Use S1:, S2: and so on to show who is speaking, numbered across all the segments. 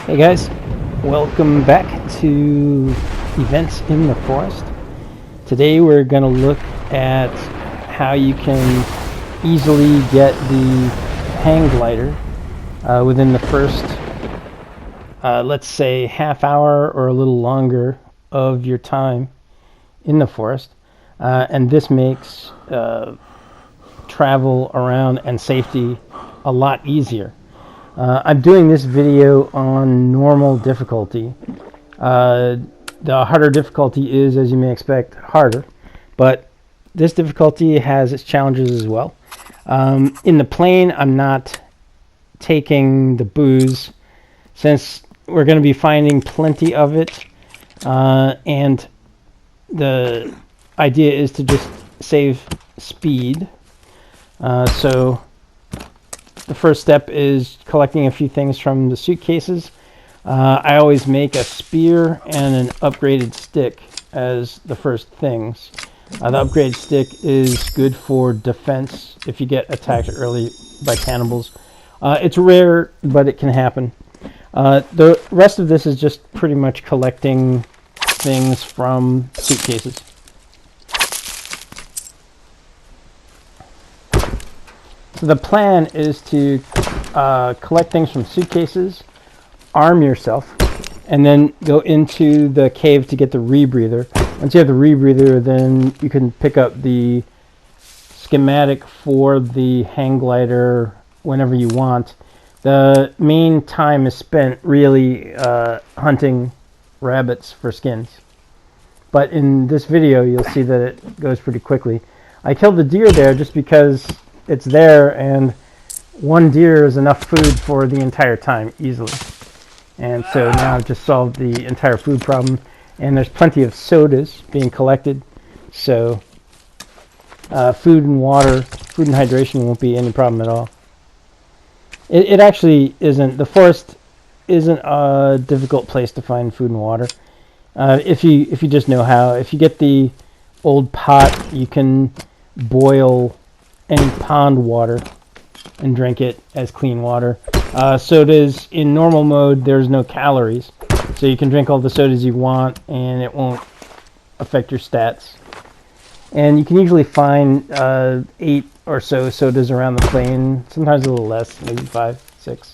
S1: Hey guys, welcome back to Events in the Forest. Today we're going to look at how you can easily get the hang glider within the first, let's say, half hour or a little longer of your time in the forest. And this makes travel around and safety a lot easier. I'm doing this video on normal difficulty. The harder difficulty is, as you may expect, harder, but this difficulty has its challenges as well. In the plane, I'm not taking the booze since we're going to be finding plenty of it, and the idea is to just save speed. So the first step is collecting a few things from the suitcases. I always make a spear and an upgraded stick as the first things. The upgraded stick is good for defense if you get attacked early by cannibals. It's rare, but it can happen. The rest of this is just pretty much collecting things from suitcases. So the plan is to collect things from suitcases, arm yourself, and then go into the cave to get the rebreather. Once you have the rebreather, then you can pick up the schematic for the hang glider whenever you want. The main time is spent really hunting rabbits for skins. But in this video, you'll see that it goes pretty quickly. I killed the deer there just because it's there, and one deer is enough food for the entire time easily. And so now I've just solved the entire food problem, and there's plenty of sodas being collected, so food and water, food and hydration won't be any problem at all. It actually isn't. The forest isn't a difficult place to find food and water if you just know how. If you get the old pot, you can boil any pond water and drink it as clean water. Sodas in normal mode, there's no calories, so you can drink all the sodas you want and it won't affect your stats. And you can usually find 8 or so sodas around the plane, sometimes a little less, maybe 5, 6.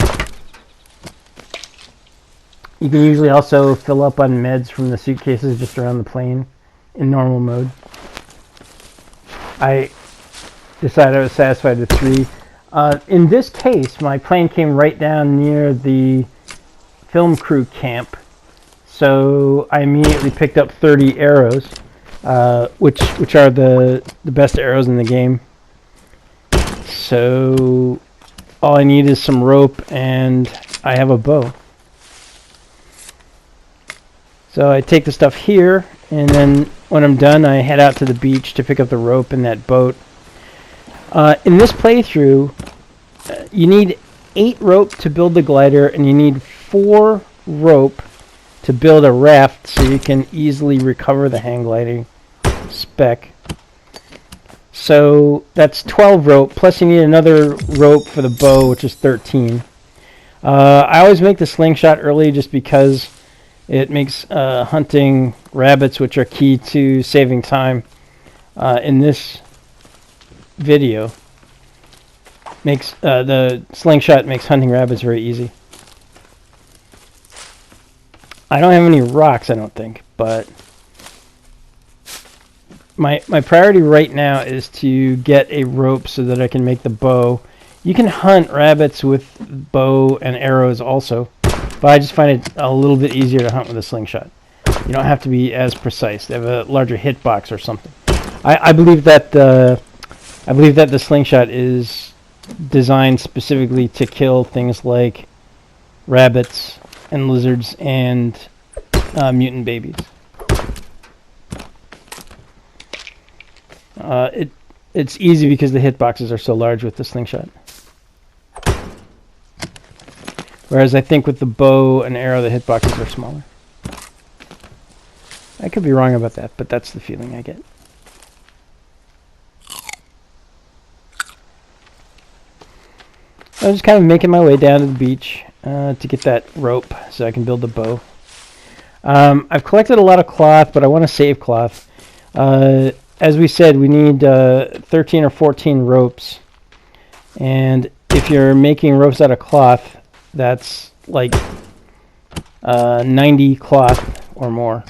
S1: You can usually also fill up on meds from the suitcases just around the plane in normal mode. I decided I was satisfied with 3. In this case, my plane came right down near the film crew camp, so I immediately picked up 30 arrows, which are the best arrows in the game. So all I need is some rope, and I have a bow. So I take the stuff here, and then when I'm done, I head out to the beach to pick up the rope in that boat. In this playthrough, you need 8 rope to build the glider, and you need 4 rope to build a raft so you can easily recover the hang gliding spec. So that's 12 rope, plus you need another rope for the bow, which is 13. I always make the slingshot early just because it makes hunting rabbits, which are key to saving time in this video, makes the slingshot makes hunting rabbits very easy. I don't have any rocks, I don't think, but my priority right now is to get a rope so that I can make the bow. You can hunt rabbits with bow and arrows also, but I just find it a little bit easier to hunt with a slingshot. You don't have to be as precise. They have a larger hitbox or something. I believe that the slingshot is designed specifically to kill things like rabbits and lizards and mutant babies. It's easy because the hitboxes are so large with the slingshot. Whereas I think with the bow and arrow, the hitboxes are smaller. I could be wrong about that, but that's the feeling I get. I'm just kind of making my way down to the beach, to get that rope so I can build the bow. I've collected a lot of cloth, but I want to save cloth. As we said, we need 13 or 14 ropes. And if you're making ropes out of cloth, that's like 90 cloth or more.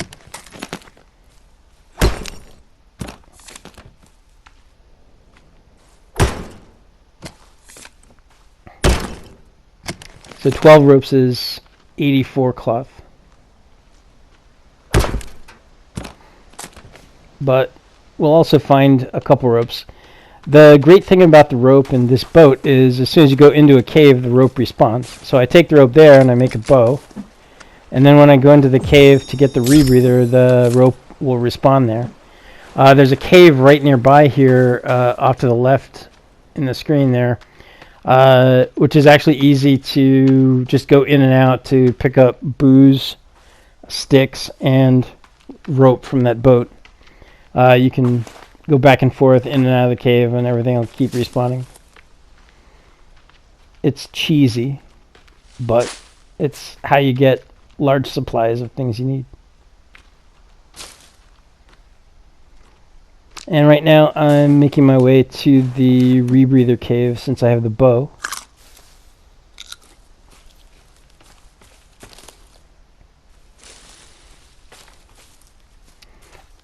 S1: So 12 ropes is 84 cloth. But we'll also find a couple ropes. The great thing about the rope in this boat is as soon as you go into a cave, the rope respawns. So I take the rope there and I make a bow. And then when I go into the cave to get the rebreather, the rope will respawn there. There's a cave right nearby here off to the left in the screen there, which is actually easy to just go in and out to pick up booze, sticks, and rope from that boat. You can go back and forth in and out of the cave and everything will keep respawning. It's cheesy, but it's how you get large supplies of things you need. And right now I'm making my way to the rebreather cave since I have the bow.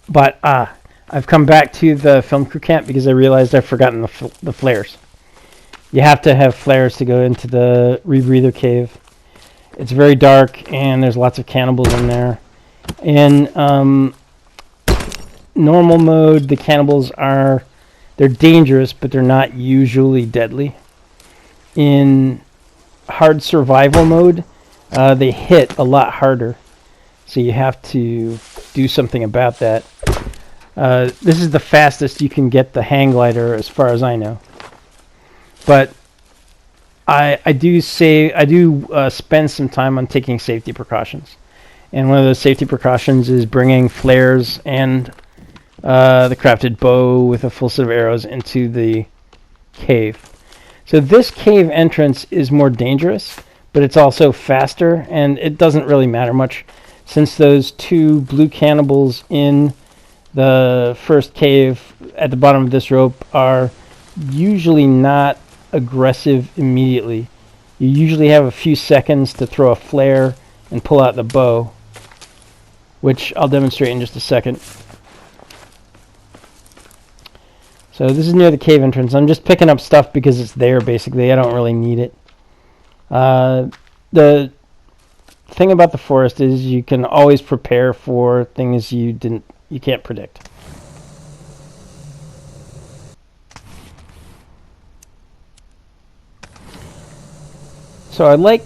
S1: But I've come back to the film crew camp because I realized I've forgotten the flares. You have to have flares to go into the rebreather cave. It's very dark and there's lots of cannibals in there. In normal mode, the cannibals they're dangerous, but they're not usually deadly. In hard survival mode, they hit a lot harder. So you have to do something about that. This is the fastest you can get the hang glider as far as I know. But I do spend some time on taking safety precautions. And one of those safety precautions is bringing flares and the crafted bow with a full set of arrows into the cave. So this cave entrance is more dangerous, but it's also faster, and it doesn't really matter much since those two blue cannibals in the first cave at the bottom of this rope are usually not aggressive immediately. You usually have a few seconds to throw a flare and pull out the bow, which I'll demonstrate in just a second. So this is near the cave entrance. I'm just picking up stuff because it's there basically. I don't really need it. The thing about the forest is you can always prepare for things you can't predict. So I like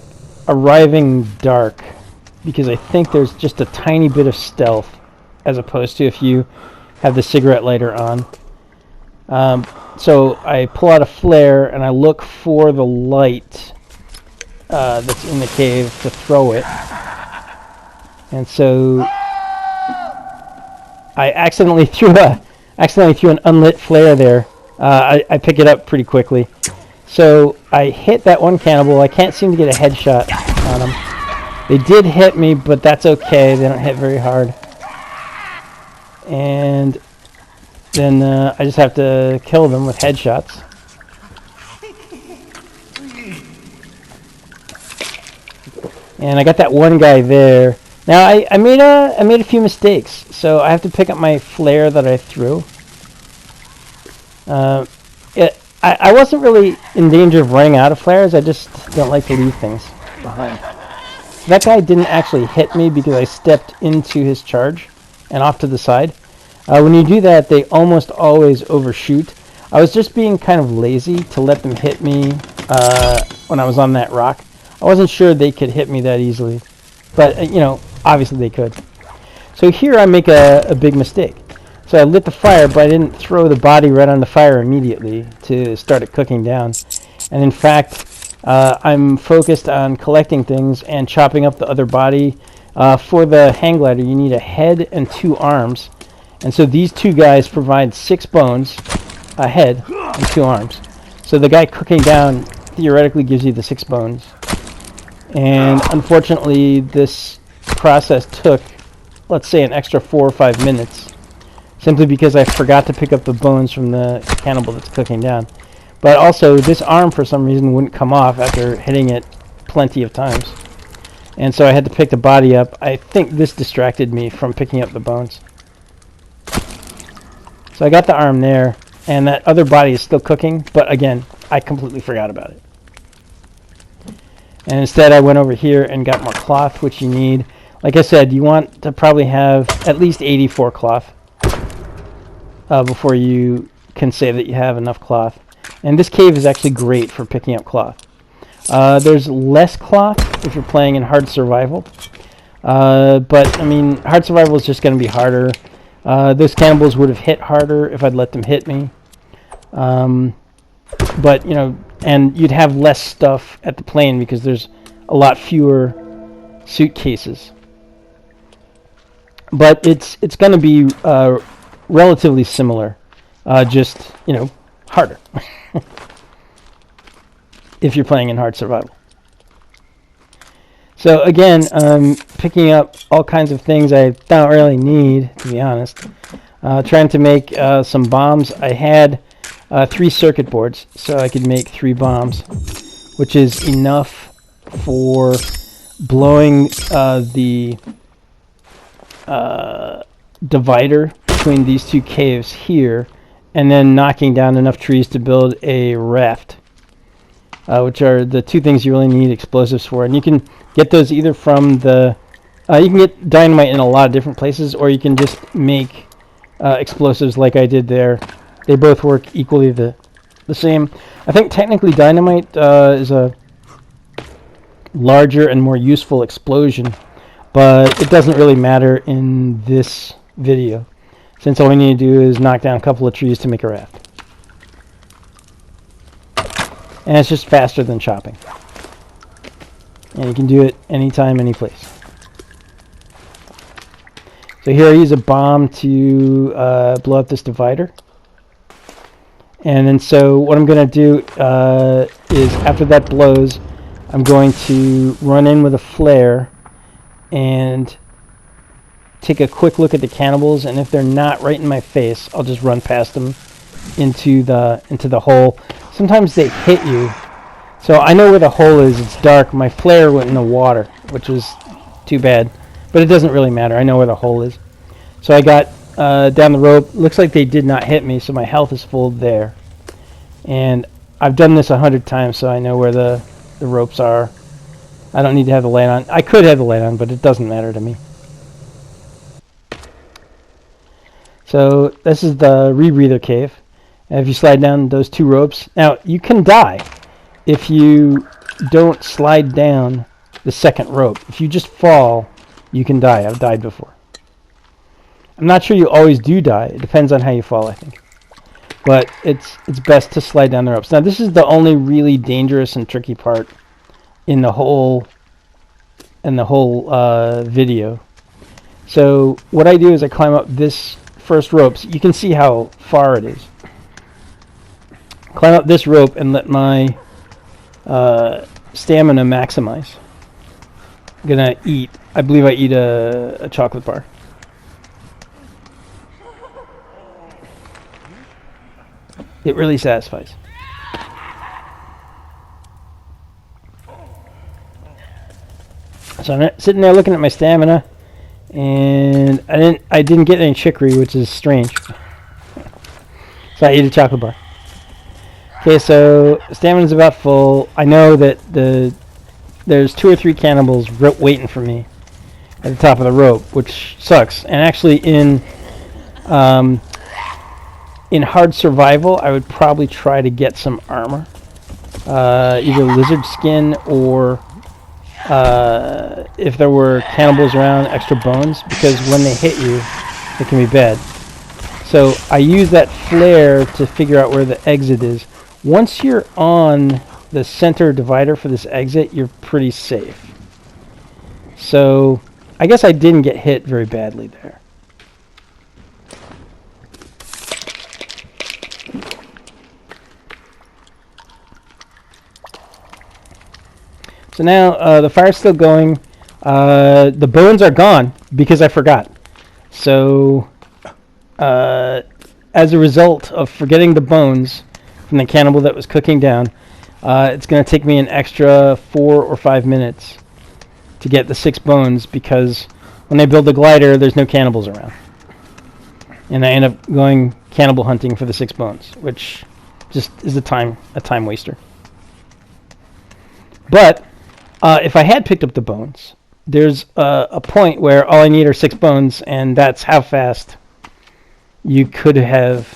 S1: arriving dark because I think there's just a tiny bit of stealth as opposed to if you have the cigarette lighter on. So I pull out a flare and I look for the light that's in the cave to throw it. And so I accidentally threw an unlit flare there. I pick it up pretty quickly. So I hit that one cannibal. I can't seem to get a headshot on them. They did hit me, but that's okay. They don't hit very hard. And then I just have to kill them with headshots. And I got that one guy there. Now I made a few mistakes, so I have to pick up my flare that I threw. I wasn't really in danger of running out of flares. I just don't like to leave things behind. That guy didn't actually hit me because I stepped into his charge and off to the side. When you do that, they almost always overshoot. I was just being kind of lazy to let them hit me when I was on that rock. I wasn't sure they could hit me that easily, but obviously they could. So here I make a big mistake. So I lit the fire, but I didn't throw the body right on the fire immediately to start it cooking down. And in fact, I'm focused on collecting things and chopping up the other body. For the hang glider, you need a head and 2 arms. And so these 2 guys provide 6 bones, a head, and 2 arms. So the guy cooking down theoretically gives you the 6 bones. And unfortunately, this process took, let's say, an extra 4 or 5 minutes, simply because I forgot to pick up the bones from the cannibal that's cooking down. But also, this arm, for some reason, wouldn't come off after hitting it plenty of times. And so I had to pick the body up. I think this distracted me from picking up the bones. So I got the arm there, and that other body is still cooking, but again, I completely forgot about it. And instead I went over here and got more cloth, which you need. Like I said, you want to probably have at least 84 cloth before you can say that you have enough cloth. And this cave is actually great for picking up cloth. There's less cloth if you're playing in hard survival. But, I mean, hard survival is just going to be harder. Those cannibals would have hit harder if I'd let them hit me. But, you know, and you'd have less stuff at the plane because there's a lot fewer suitcases. But it's going to be relatively similar, just, you know, harder. If you're playing in hard survival. So again, picking up all kinds of things I don't really need, to be honest. Trying to make some bombs. I had 3 circuit boards, so I could make 3 bombs, which is enough for blowing the divider between these 2 caves here, and then knocking down enough trees to build a raft, which are the 2 things you really need explosives for. And you can get those either from the... you can get dynamite in a lot of different places, or you can just make explosives like I did there. They both work equally the same. I think technically dynamite is a larger and more useful explosion, but it doesn't really matter in this video, since all we need to do is knock down a couple of trees to make a raft. And it's just faster than chopping. And you can do it anytime, any place. So here I use a bomb to blow up this divider. And then so what I'm going to do is after that blows, I'm going to run in with a flare and take a quick look at the cannibals, and if they're not right in my face, I'll just run past them into the hole. Sometimes they hit you. So I know where the hole is. It's dark. My flare went in the water, which was too bad. But it doesn't really matter. I know where the hole is. So I got down the rope. Looks like they did not hit me, so my health is full there. And I've done this 100 times, so I know where the ropes are. I don't need to have the light on. I could have the light on, but it doesn't matter to me. So this is the rebreather cave. And if you slide down those 2 ropes... Now, you can die if you don't slide down the second rope. If you just fall, you can die. I've died before. I'm not sure you always do die. It depends on how you fall, I think. But it's best to slide down the ropes. Now, this is the only really dangerous and tricky part in the whole video. So what I do is I climb up this first rope. So you can see how far it is. Climb up this rope and let my stamina maximize. I'm gonna eat. I believe I eat a chocolate bar. It really satisfies. So I'm sitting there looking at my stamina, and I didn't get any chicory, which is strange. So I ate a chocolate bar. Okay, so stamina's about full. I know that there's 2 or 3 cannibals waiting for me at the top of the rope, which sucks. And actually, in hard survival, I would probably try to get some armor, either lizard skin or if there were cannibals around, extra bones, because when they hit you, it can be bad. So I use that flare to figure out where the exit is. Once you're on the center divider for this exit, you're pretty safe. So I guess I didn't get hit very badly there. So now the fire's still going. The bones are gone because I forgot. So as a result of forgetting the bones from the cannibal that was cooking down, it's going to take me an extra 4 or 5 minutes to get the 6 bones, because when I build the glider, there's no cannibals around. And I end up going cannibal hunting for the 6 bones, which just is a time waster. But if I had picked up the bones, there's a point where all I need are 6 bones, and that's how fast I could have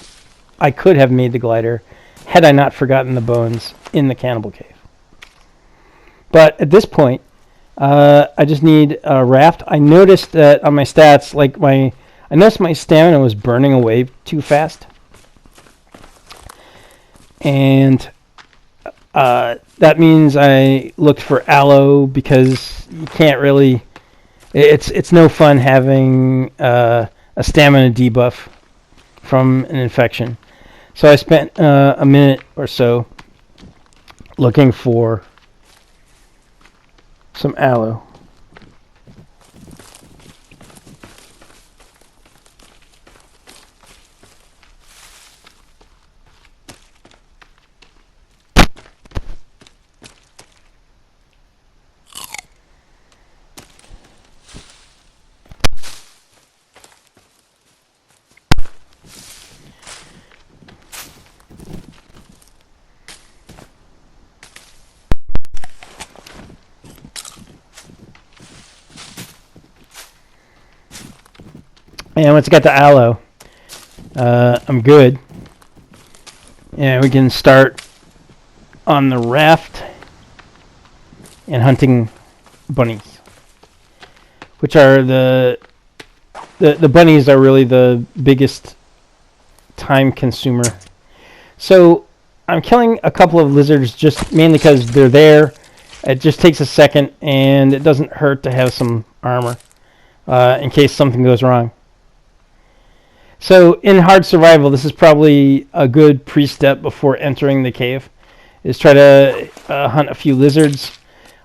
S1: made the glider had I not forgotten the bones in the cannibal cave. But at this point, I just need a raft. I noticed that on my stats, I noticed my stamina was burning away too fast, and that means I looked for aloe, because you can't really. It's no fun having a stamina debuff from an infection. So I spent a minute or so looking for some aloe. And once I got the aloe, I'm good. And we can start on the raft and hunting bunnies, which are the bunnies are really the biggest time consumer. So I'm killing a couple of lizards just mainly because they're there. It just takes a second, and it doesn't hurt to have some armor in case something goes wrong. So in hard survival, this is probably a good pre-step before entering the cave, is try to hunt a few lizards.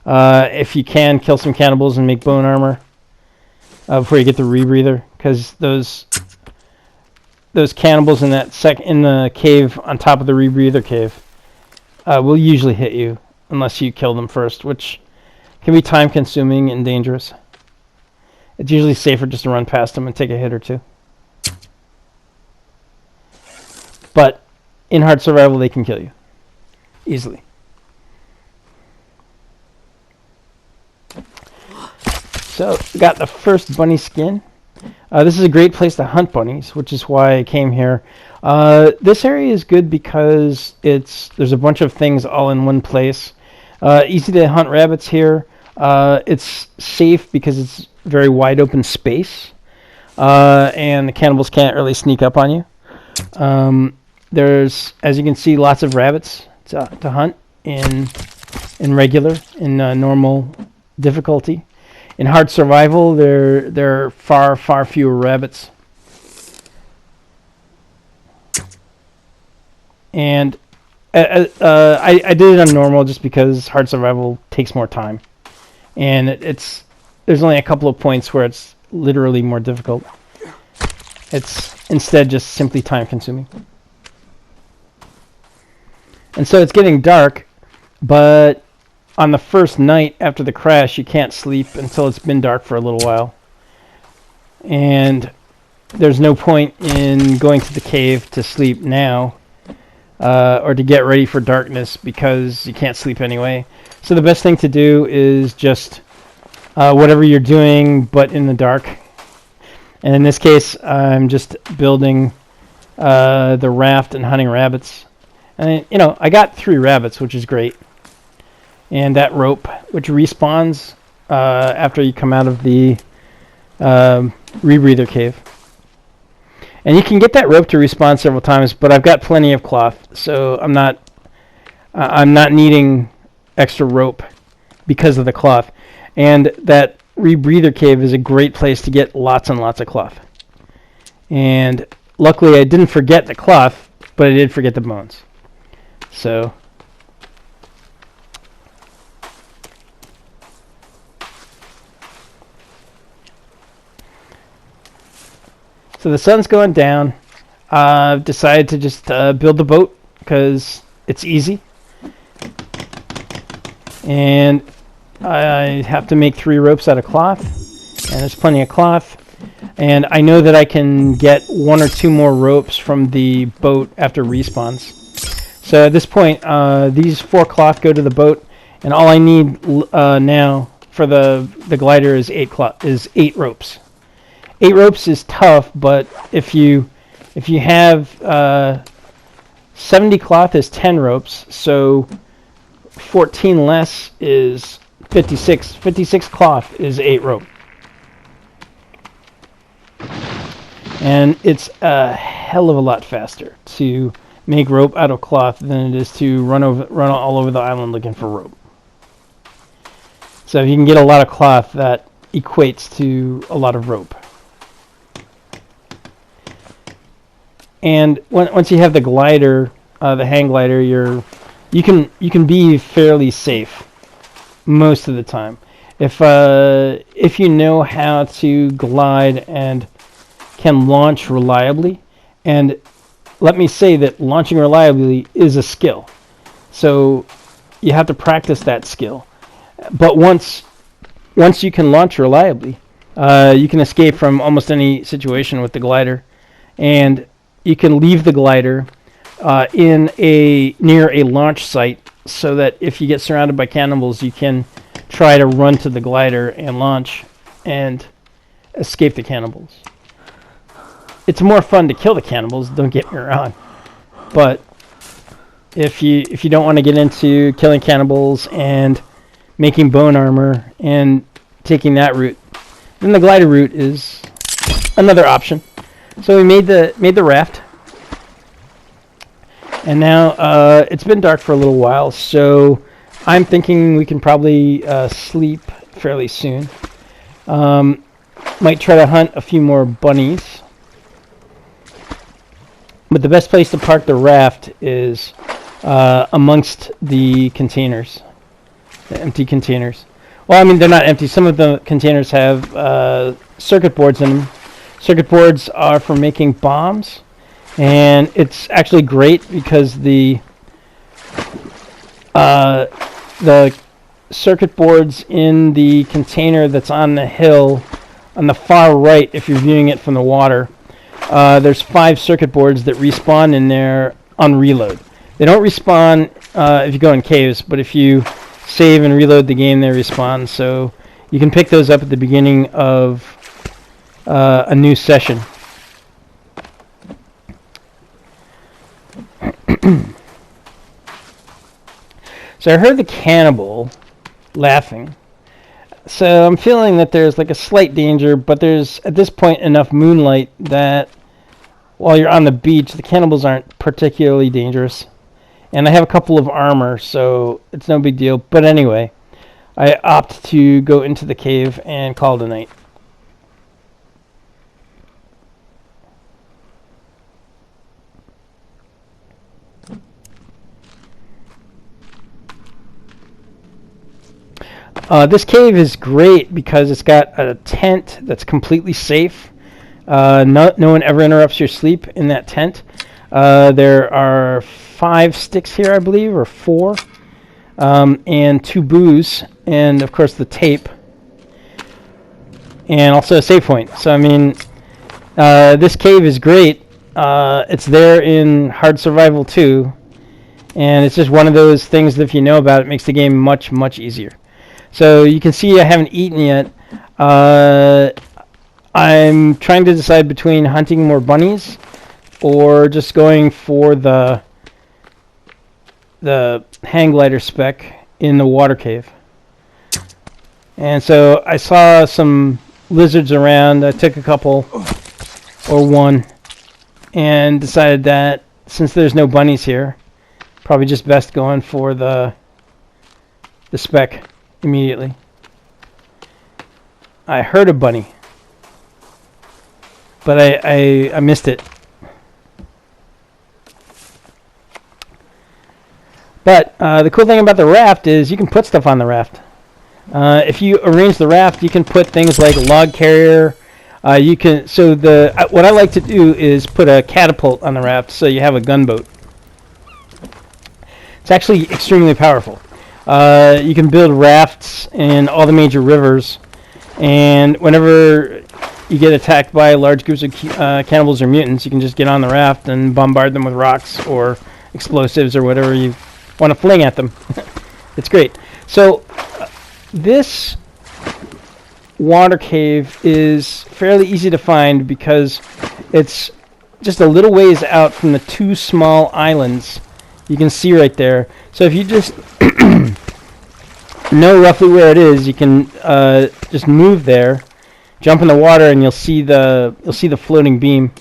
S1: If you can, kill some cannibals and make bone armor before you get the rebreather, because those cannibals in the cave on top of the rebreather cave will usually hit you unless you kill them first, which can be time consuming and dangerous. It's usually safer just to run past them and take a hit or two. But in hard survival, they can kill you easily. So, got the first bunny skin. This is a great place to hunt bunnies, which is why I came here. This area is good because there's a bunch of things all in one place. Easy to hunt rabbits here. It's safe because it's very wide open space, and the cannibals can't really sneak up on you. There's, as you can see, lots of rabbits to hunt in normal difficulty. In hard survival, there are far fewer rabbits. And I did it on normal just because hard survival takes more time, and there's only a couple of points where it's literally more difficult. It's instead just simply time consuming. And so it's getting dark, but on the first night after the crash, you can't sleep until it's been dark for a little while. And there's no point in going to the cave to sleep now, or to get ready for darkness, because you can't sleep anyway. So the best thing to do is just whatever you're doing, but in the dark. And in this case, I'm just building the raft and hunting rabbits. And, I got 3 rabbits, which is great. And that rope, which respawns after you come out of the rebreather cave. And you can get that rope to respawn several times, but I've got plenty of cloth, so I'm not needing extra rope because of the cloth. And that rebreather cave is a great place to get lots and lots of cloth. And luckily I didn't forget the cloth, but I did forget the bones. So So the sun's going down. I've decided to just build the boat because it's easy. And I have to make 3 ropes out of cloth. And there's plenty of cloth. And I know that I can get 1 or 2 more ropes from the boat after respawns. So at this point, these 4 cloth go to the boat. And all I need now for the glider is 8 ropes. 8 ropes is tough, but if you have 70 cloth is 10 ropes, so 14 less is 56. 56 cloth is 8 rope. And it's a hell of a lot faster to make rope out of cloth than it is to run all over the island looking for rope. So if you can get a lot of cloth, that equates to a lot of rope. And once you have the glider, the hang glider, you can be fairly safe most of the time. If you know how to glide and can launch reliably, and let me say that launching reliably is a skill. So you have to practice that skill. But once you can launch reliably, you can escape from almost any situation with the glider, and you can leave the glider near a launch site, so that if you get surrounded by cannibals, you can try to run to the glider and launch and escape the cannibals. It's more fun to kill the cannibals, don't get me wrong, but if you don't want to get into killing cannibals and making bone armor and taking that route, then the glider route is another option. So we made the raft, and now it's been dark for a little while, so I'm thinking we can probably sleep fairly soon. Might try to hunt a few more bunnies, but the best place to park the raft is amongst the containers, the empty containers. Well, I mean, they're not empty. Some of the containers have circuit boards in them. Circuit boards are for making bombs, and it's actually great because the circuit boards in the container that's on the hill on the far right, if you're viewing it from the water, there's 5 circuit boards that respawn in there on reload. They don't respawn if you go in caves, but if you save and reload the game, they respawn. So you can pick those up at the beginning of a new session. So I heard the cannibal laughing. So I'm feeling that there's like a slight danger, but there's at this point enough moonlight that while you're on the beach, the cannibals aren't particularly dangerous. And I have a couple of armor, so it's no big deal. But anyway, I opt to go into the cave and call it a night. This cave is great because it's got a tent that's completely safe. No one ever interrupts your sleep in that tent. There are 5 sticks here, I believe, or 4, and 2 booze, and of course the tape, and also a save point. So I mean, this cave is great. It's there in Hard Survival 2, and it's just one of those things that if you know about it, makes the game much, much easier. So you can see I haven't eaten yet. I'm trying to decide between hunting more bunnies or just going for the hang glider spec in the water cave. And so I saw some lizards around. I took a couple, or one, and decided that since there's no bunnies here, probably just best going for the spec immediately. I heard a bunny, but I missed it. But the cool thing about the raft is you can put stuff on the raft. If you arrange the raft, you can put things like log carrier, You can. So what I like to do is put a catapult on the raft, so you have a gunboat. It's actually extremely powerful. You can build rafts in all the major rivers, and whenever you get attacked by large groups of cannibals or mutants, you can just get on the raft and bombard them with rocks or explosives or whatever you want to fling at them. It's great. So this water cave is fairly easy to find because it's just a little ways out from the two small islands you can see right there. So if you just know roughly where it is, you can just move there, jump in the water, and you'll see the floating beam.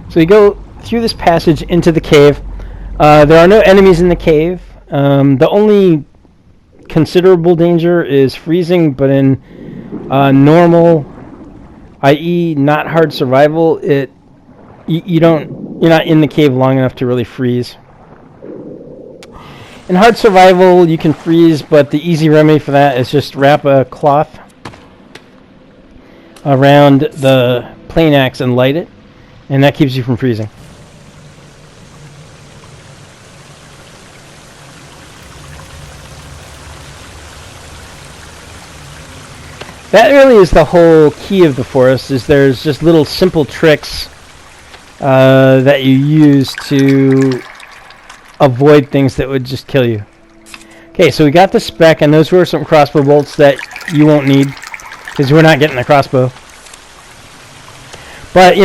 S1: So you go through this passage into the cave. There are no enemies in the cave. The only considerable danger is freezing, but in normal, i.e., not hard survival, you're not in the cave long enough to really freeze. In hard survival, you can freeze, but the easy remedy for that is just wrap a cloth around the plane axe and light it, and that keeps you from freezing. That really is the whole key of the forest, is there's just little simple tricks that you use to avoid things that would just kill you. Okay, so we got the spec, and those were some crossbow bolts that you won't need, because we're not getting a crossbow. But, you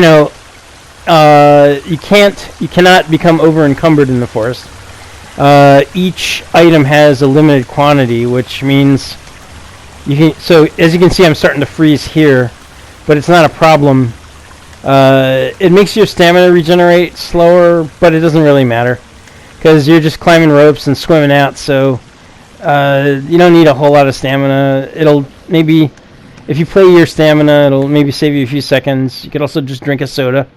S1: cannot become over encumbered in the forest. Each item has a limited quantity, which means so as you can see, I'm starting to freeze here, but it's not a problem. It makes your stamina regenerate slower, but it doesn't really matter because you're just climbing ropes and swimming out, so you don't need a whole lot of stamina. It'll maybe, if you play your stamina, it'll maybe save you a few seconds. You could also just drink a soda.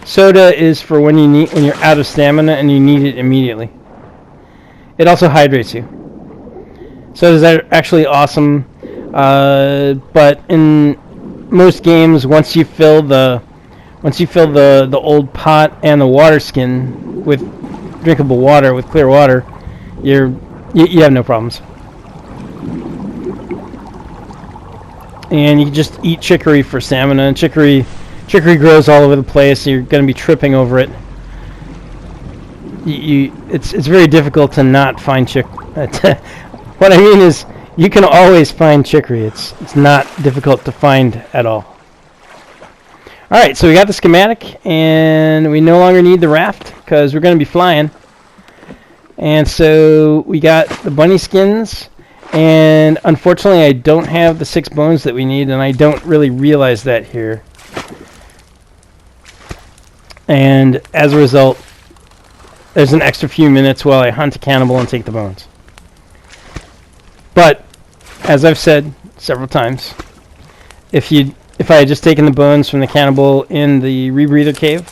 S1: Soda is for when you're out of stamina and you need it immediately. It also hydrates you. Sodas are actually awesome, but in most games, once you fill the old pot and the water skin with drinkable water, with clear water, you have no problems. And you can just eat chicory for stamina, and chicory grows all over the place, so you're going to be tripping over it. It's very difficult to not find What I mean is, you can always find chicory. It's not difficult to find at all. Alright, so we got the schematic, and we no longer need the raft, because we're going to be flying. And so we got the bunny skins, and unfortunately I don't have the 6 bones that we need, and I don't really realize that here. And as a result, there's an extra few minutes while I hunt a cannibal and take the bones. But, as I've said several times, if I had just taken the bones from the cannibal in the rebreather cave,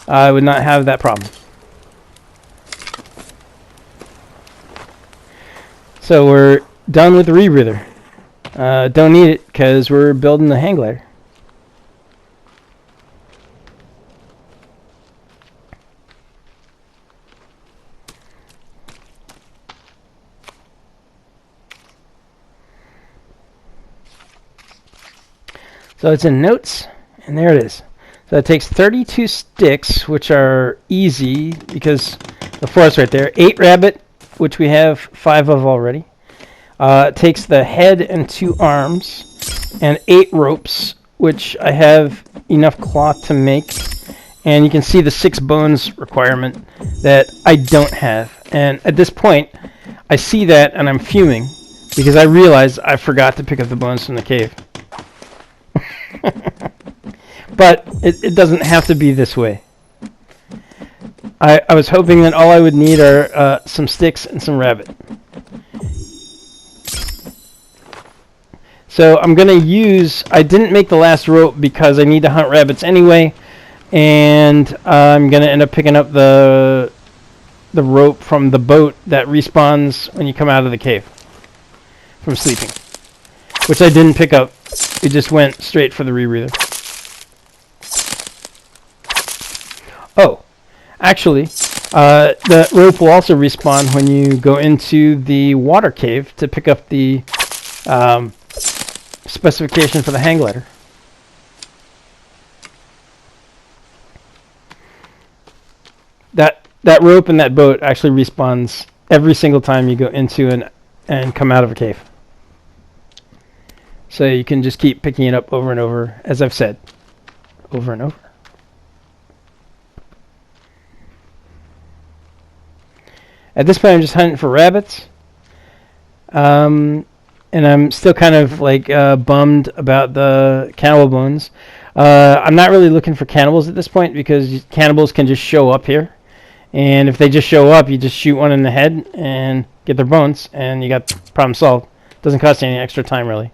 S1: I would not have that problem. So we're done with the rebreather. Don't need it because we're building the hang glider. So it's in notes, and there it is. So it takes 32 sticks, which are easy because the forest right there. 8 rabbit, which we have 5 of already. It takes the head and 2 arms, and 8 ropes, which I have enough cloth to make. And you can see the 6 bones requirement that I don't have. And at this point, I see that and I'm fuming because I realize I forgot to pick up the bones from the cave. But it doesn't have to be this way. I was hoping that all I would need are some sticks and some rabbit. So I'm going to use... I didn't make the last rope because I need to hunt rabbits anyway. And I'm going to end up picking up the rope from the boat that respawns when you come out of the cave from sleeping. Which I didn't pick up. It just went straight for the rebreather. Oh, actually, the rope will also respawn when you go into the water cave to pick up the specification for the hang glider. That rope and that boat actually respawns every single time you go into and come out of a cave. So you can just keep picking it up over and over, as I've said, over and over. At this point, I'm just hunting for rabbits. And I'm still kind of like bummed about the cannibal bones. I'm not really looking for cannibals at this point because cannibals can just show up here. And if they just show up, you just shoot one in the head and get their bones, and you got the problem solved. Doesn't cost you any extra time, really.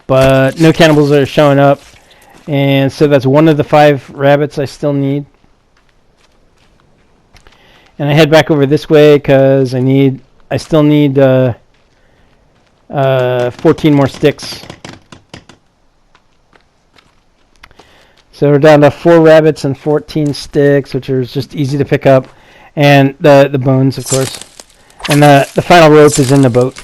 S1: But no cannibals are showing up. And so that's one of the 5 rabbits I still need. And I head back over this way because I still need 14 more sticks. So we're down to 4 rabbits and 14 sticks, which are just easy to pick up, and the bones, of course. And the final rope is in the boat.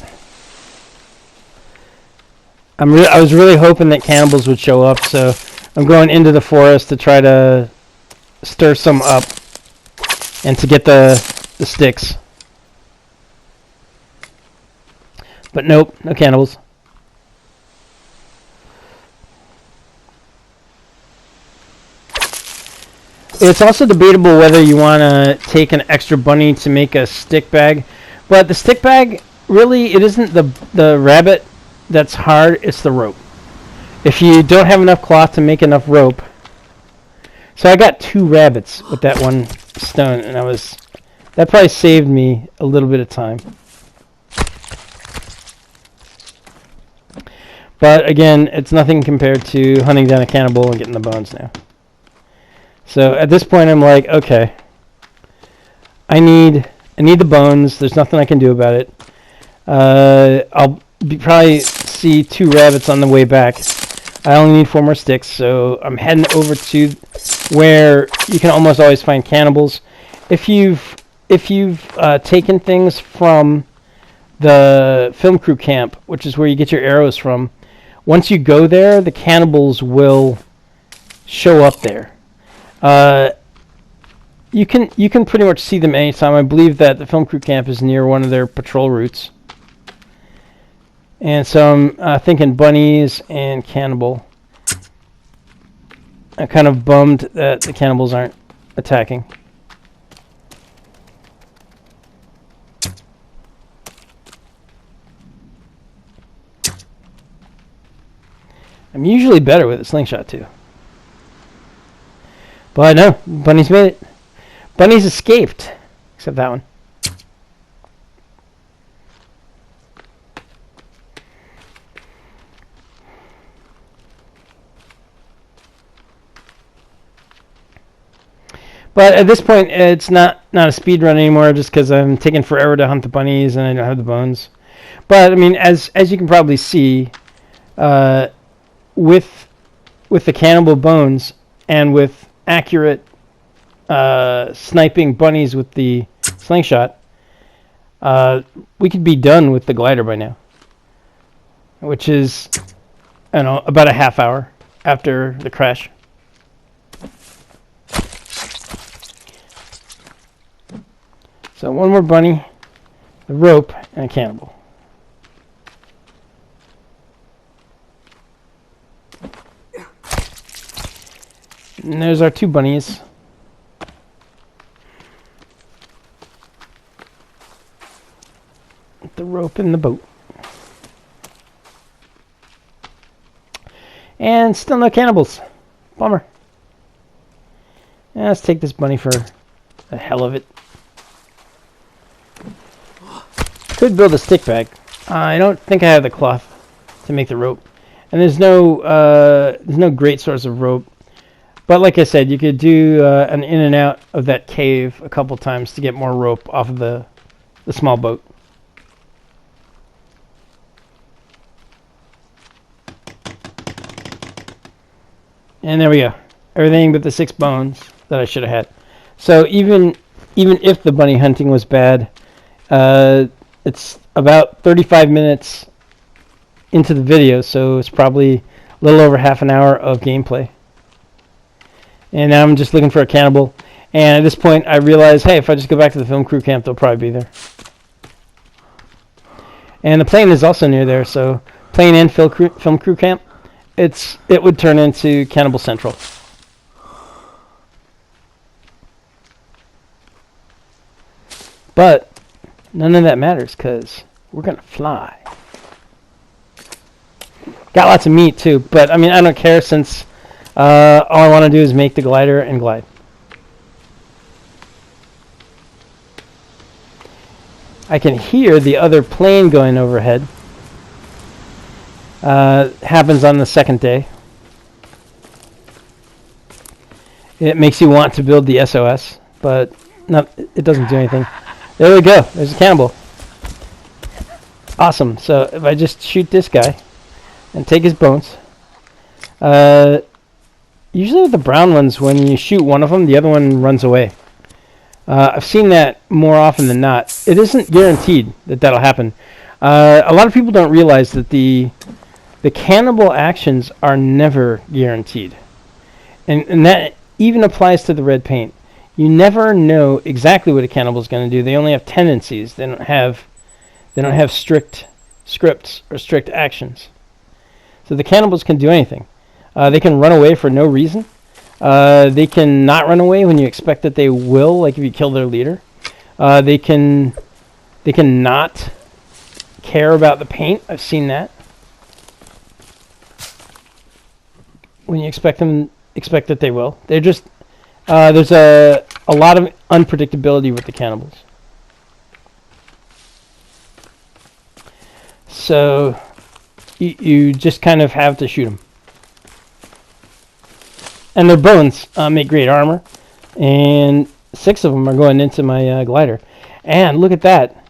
S1: I was really hoping that cannibals would show up, so I'm going into the forest to try to stir some up and to get the sticks. But nope, no cannibals. It's also debatable whether you want to take an extra bunny to make a stick bag. But the stick bag, really, it isn't the rabbit that's hard, it's the rope. If you don't have enough cloth to make enough rope. So I got 2 rabbits with that one stone, and that probably saved me a little bit of time. But again, it's nothing compared to hunting down a cannibal and getting the bones now. So at this point, I'm like, okay, I need the bones. There's nothing I can do about it. I'll probably see 2 rabbits on the way back. I only need 4 more sticks, so I'm heading over to where you can almost always find cannibals. If you've taken things from the film crew camp, which is where you get your arrows from, once you go there, the cannibals will show up there. You can pretty much see them anytime. I believe that the film crew camp is near one of their patrol routes. And so I'm thinking bunnies and cannibal. I'm kind of bummed that the cannibals aren't attacking. I'm usually better with a slingshot too. But no, bunnies made it. Bunnies escaped. Except that one. But at this point, it's not a speed run anymore, just because I'm taking forever to hunt the bunnies and I don't have the bones. But I mean, as you can probably see, with the cannibal bones and with accurate sniping bunnies with the slingshot, we could be done with the glider by now, which is, I don't know, about a half hour after the crash. So one more bunny, a rope, and a cannibal. And there's our 2 bunnies. The rope in the boat. And still no cannibals. Bummer. Yeah, let's take this bunny for the hell of it. Could build a stick bag. I don't think I have the cloth to make the rope. And there's no great source of rope. But like I said, you could do an in and out of that cave a couple times to get more rope off of the small boat. And there we go. Everything but the 6 bones that I should have had. So even if the bunny hunting was bad, it's about 35 minutes into the video, so it's probably a little over half an hour of gameplay. And now I'm just looking for a cannibal. And at this point, I realize, hey, if I just go back to the film crew camp, they'll probably be there. And the plane is also near there, so plane and film crew camp, it would turn into Cannibal Central. But none of that matters because we're going to fly. Got lots of meat too, but I mean, I don't care since all I want to do is make the glider and glide. I can hear the other plane going overhead. Happens on the second day. It makes you want to build the SOS, but it doesn't do anything. There we go. There's a cannibal. Awesome. So if I just shoot this guy and take his bones. Usually with the brown ones, when you shoot one of them, the other one runs away. I've seen that more often than not. It isn't guaranteed that that'll happen. A lot of people don't realize that the cannibal actions are never guaranteed. And that even applies to the red paint. You never know exactly what a cannibal is going to do. They only have tendencies. They don't have strict scripts or strict actions. So the cannibals can do anything. They can run away for no reason. They can not run away when you expect that they will, like if you kill their leader. They can not care about the paint. I've seen that. When you expect that they will. They're just there's a lot of unpredictability with the cannibals. So you just kind of have to shoot them. And their bones make great armor. And 6 of them are going into my glider. And look at that.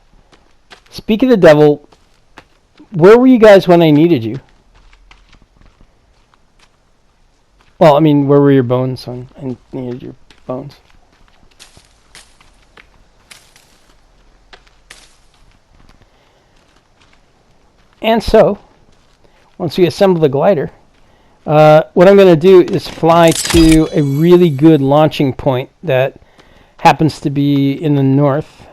S1: Speak of the devil, where were you guys when I needed you? Well, I mean, where were your bones when I needed your bones? And so, once we assemble the glider, what I'm going to do is fly to a really good launching point that happens to be in the north.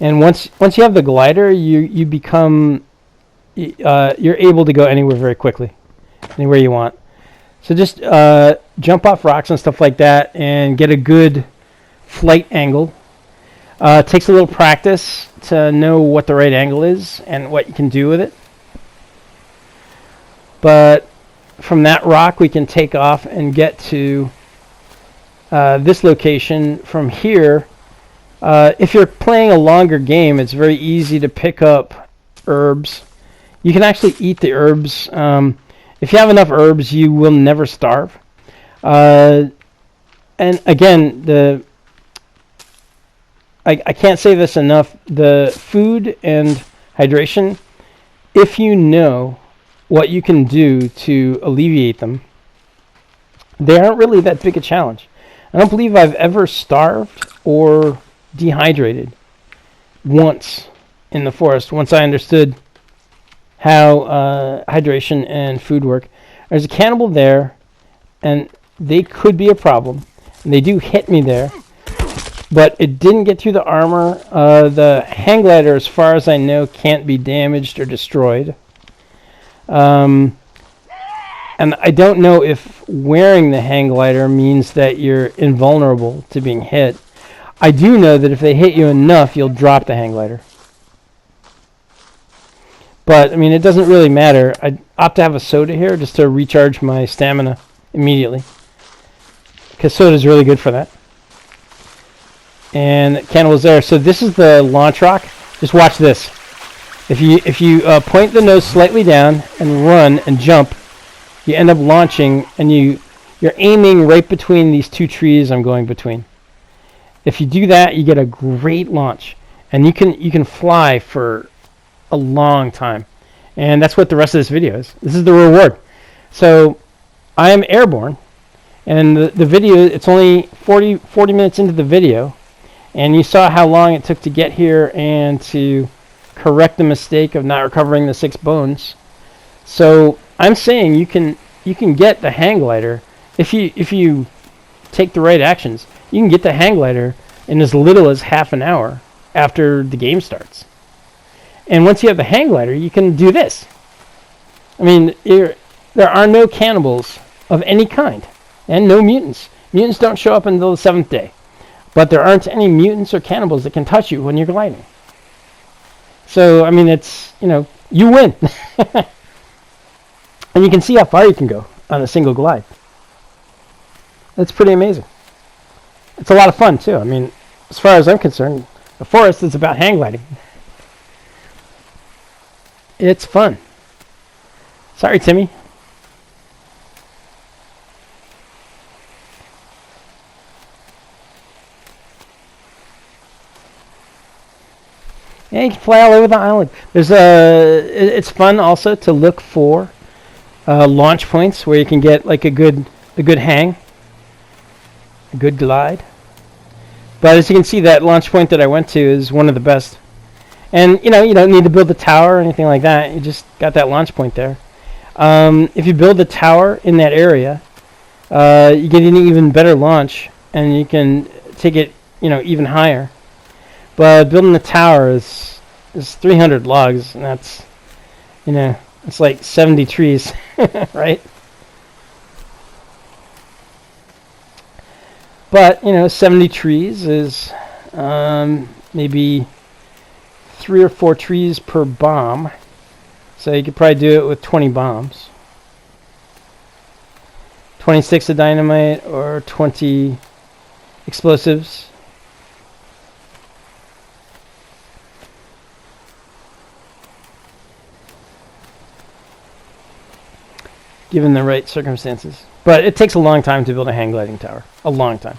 S1: And once you have the glider, you become you're able to go anywhere very quickly, anywhere you want. So just jump off rocks and stuff like that, and get a good flight angle. It takes a little practice to know what the right angle is and what you can do with it. But from that rock, we can take off and get to this location from here. If you're playing a longer game, it's very easy to pick up herbs. You can actually eat the herbs. If you have enough herbs, you will never starve. And again, I can't say this enough. The food and hydration, if you know what you can do to alleviate them, they aren't really that big a challenge. I don't believe I've ever starved or dehydrated once in the forest, once I understood how hydration and food work. There's a cannibal there, and they could be a problem. And they do hit me there, but it didn't get through the armor. The hang glider, as far as I know, can't be damaged or destroyed. And I don't know if wearing the hang glider means that you're invulnerable to being hit. I do know that if they hit you enough, you'll drop the hang glider. But, I mean, it doesn't really matter. I opt to have a soda here just to recharge my stamina immediately. Because soda is really good for that. And Cannibal's there. So this is the launch rock. Just watch this. If you point the nose slightly down and run and jump, you end up launching, and you're aiming right between these two trees I'm going between. If you do that, you get a great launch, and you can fly for a long time. And that's what the rest of this video is. This is the reward. So I am airborne, and the video, it's only 40 minutes into the video, and you saw how long it took to get here and to correct the mistake of not recovering the 6 bones. So I'm saying you can get the hang glider if you take the right actions. You can get the hang glider in as little as half an hour after the game starts. And once you have the hang glider, you can do this. I mean, there are no cannibals of any kind, and no mutants. Mutants don't show up until the 7th day. But there aren't any mutants or cannibals that can touch you when you're gliding. So, I mean, it's, you win. And you can see how far you can go on a single glide. That's pretty amazing. It's a lot of fun, too. I mean, as far as I'm concerned, the forest is about hang gliding. It's fun. Sorry, Timmy. Yeah, you can fly all over the island. It's fun also to look for launch points where you can get like a good hang, a good glide. But as you can see, that launch point that I went to is one of the best. And you don't need to build a tower or anything like that. You just got that launch point there. If you build a tower in that area, you get an even better launch, and you can take it even higher. But building the tower is 300 logs, and that's it's like 70 trees, right? But 70 trees is maybe 3 or 4 trees per bomb, so you could probably do it with 20 bombs, 20 sticks of dynamite, or 20 explosives. Given the right circumstances. But it takes a long time to build a hang gliding tower. A long time.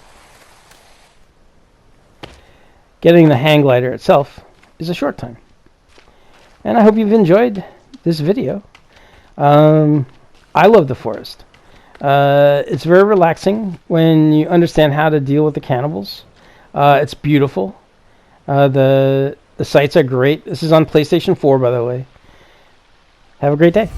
S1: Getting the hang glider itself is a short time. And I hope you've enjoyed this video. I love the forest. It's very relaxing when you understand how to deal with the cannibals. It's beautiful. The sights are great. This is on PlayStation 4, by the way. Have a great day.